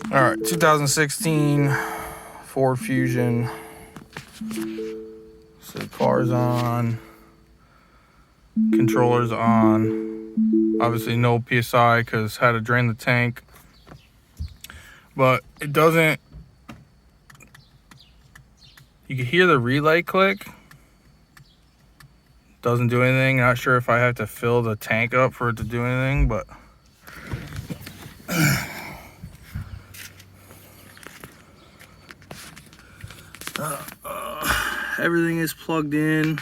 All right, 2016 Ford Fusion. So the car's on, controller's on. Obviously no PSI because had to drain the tank. But it doesn't, you can hear the relay click. Doesn't do anything. Not sure if I have to fill the tank up for it to do anything, but everything is plugged in,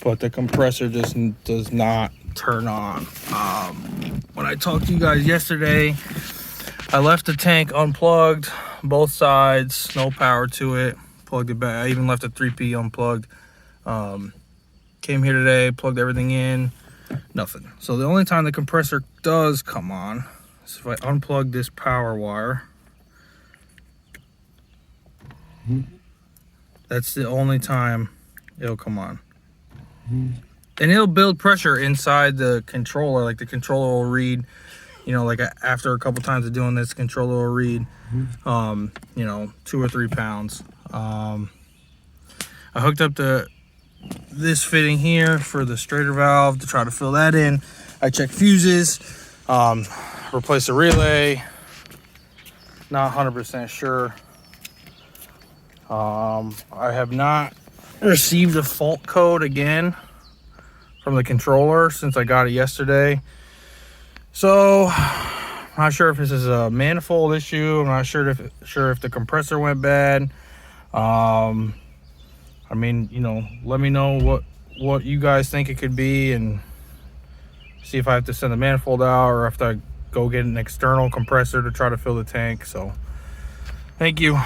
but the compressor just does not turn on. When I talked to you guys yesterday, I left the tank unplugged, both sides, no power to it, plugged it back. I even left the 3P unplugged. Came here today, plugged everything in, nothing. So the only time the compressor does come on is if I unplug this power wire. That's the only time it'll come on. And it'll build pressure inside the controller. Like the controller will read, you know, like after a couple times of doing this, controller will read, you know, 2 or 3 pounds. I hooked up this fitting here for the straighter valve to try to fill that in. I checked fuses, replaced the relay. Not 100% sure. I have not received a fault code again from the controller since I got it yesterday. So I'm not sure if this is a manifold issue. I'm not sure if the compressor went bad. I mean, you know, let me know what you guys think it could be and see if I have to send the manifold out or if I go get an external compressor to try to fill the tank. So thank you.